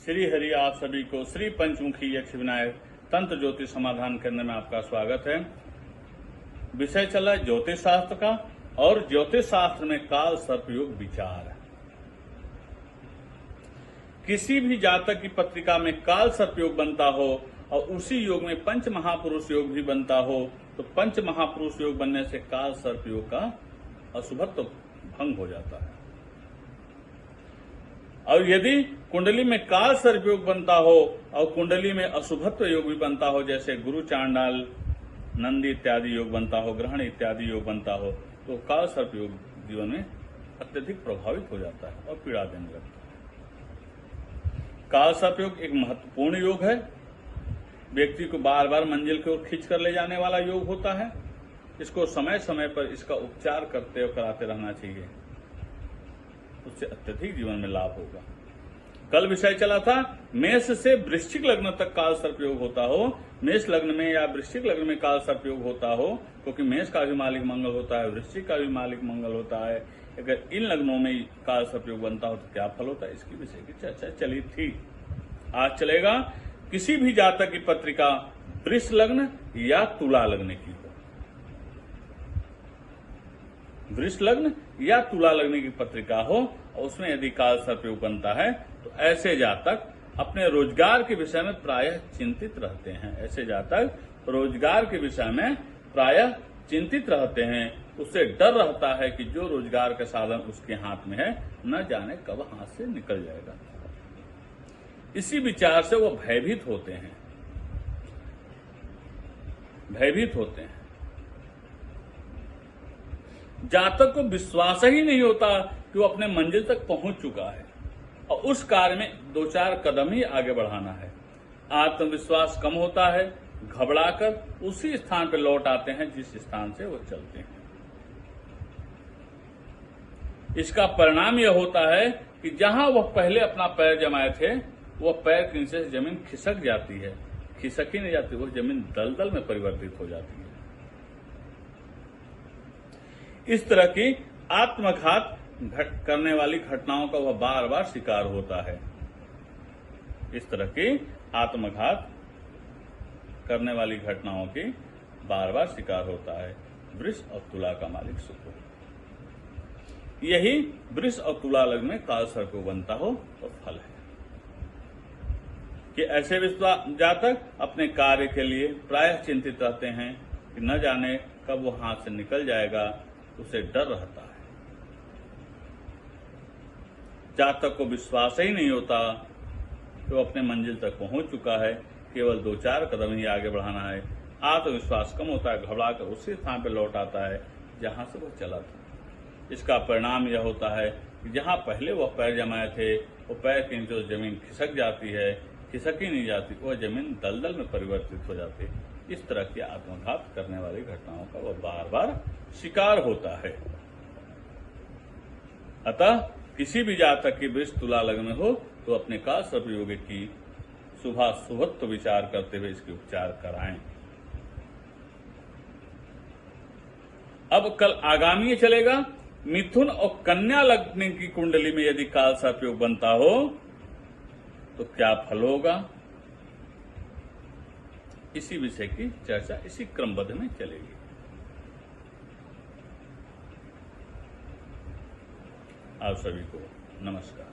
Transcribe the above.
श्री हरि आप सभी को श्री पंचमुखी यक्ष विनायक तंत्र ज्योतिष समाधान केंद्र में आपका स्वागत है। विषय चला ज्योतिष शास्त्र का और ज्योतिष शास्त्र में काल सर्पयोग विचार। किसी भी जातक की पत्रिका में काल सर्पयोग बनता हो और उसी योग में पंच महापुरुष योग भी बनता हो तो पंच महापुरुष योग बनने से काल सर्पयोग का अशुभत्व भंग हो जाता है। और यदि कुंडली में काल सर्पयोग बनता हो और कुंडली में अशुभत्व योग भी बनता हो, जैसे गुरु चांडाल नंदी इत्यादि योग बनता हो, ग्रहण इत्यादि योग बनता हो, तो काल सर्पयोग जीवन में अत्यधिक प्रभावित हो जाता है और पीड़ा देने लगता है। काल सर्पयोग एक महत्वपूर्ण योग है। व्यक्ति को बार बार मंजिल की ओर खींच कर ले जाने वाला योग होता है। इसको समय समय पर इसका उपचार करते और कराते रहना चाहिए, उससे अत्यधिक जीवन में लाभ होगा। कल विषय चला था मेष से वृश्चिक लग्न तक काल सर्पयोग होता हो, मेष लग्न में या वृश्चिक लग्न में काल सर्पयोग होता हो, क्योंकि मेष का भी मालिक मंगल होता है, वृश्चिक का भी मालिक मंगल होता है। अगर इन लग्नों में काल सर्पयोग बनता हो तो क्या फल होता है, इसकी विषय की चर्चा चली थी। आज चलेगा किसी भी जातक की पत्रिका वृष लग्न या तुला लग्न की हो, वृष लग्न या तुला लग्न की पत्रिका हो और उसमें यदि काल सर्पयोग बनता है तो ऐसे जातक अपने रोजगार के विषय में प्रायः चिंतित रहते हैं। ऐसे जातक रोजगार के विषय में प्रायः चिंतित रहते हैं। उससे डर रहता है कि जो रोजगार का साधन उसके हाथ में है न जाने कब हाथ से निकल जाएगा। इसी विचार से वो भयभीत होते हैं। जातक को विश्वास ही नहीं होता कि वो अपने मंजिल तक पहुंच चुका है और उस कार्य में 2-4 कदम ही आगे बढ़ाना है। आत्मविश्वास कम होता है, घबराकर उसी स्थान पर लौट आते हैं जिस स्थान से वो चलते हैं। इसका परिणाम यह होता है कि जहां वह पहले अपना पैर जमाए थे वह पैर के नीचे से जमीन खिसक जाती है, खिसक ही नहीं जाती, वह जमीन दलदल में परिवर्तित हो जाती है। इस तरह की आत्मघात करने वाली घटनाओं का वह बार बार शिकार होता है। इस तरह की आत्मघात करने वाली घटनाओं की बार बार शिकार होता है। वृष और तुला का मालिक शुक्र, यही वृष और तुला लग्न में काल सर्पयोग बनता हो तो फल है कि ऐसे जातक अपने कार्य के लिए प्रायः चिंतित रहते हैं कि न जाने कब वो हाथ से निकल जाएगा, उसे डर रहता है। जातक को विश्वास ही नहीं होता कि वो अपने मंजिल तक पहुंच चुका है, केवल 2-4 कदम ही आगे बढ़ाना है। आत्मविश्वास कम होता है, घबराकर उसी स्थान पर लौट आता है जहां से वो चला था। इसका परिणाम यह होता है कि जहां पहले वह पैर जमाए थे वो पैर के नीचे जमीन खिसक जाती है, खिसक ही नहीं जाती, वह जमीन दलदल में परिवर्तित हो जाती है। इस तरह की आत्मघात करने वाली घटनाओं का वह बार बार शिकार होता है। अतः किसी भी जातक की वृष तुला लग्न में हो तो अपने काल सर्पयोग की शुभत्व विचार करते हुए इसके उपचार कराएं। अब कल आगामी चलेगा मिथुन और कन्या लग्न की कुंडली में यदि काल सर्पयोग बनता हो तो क्या फल होगा, इसी विषय की चर्चा इसी क्रमबद्ध में चलेगी। आप सभी को नमस्कार।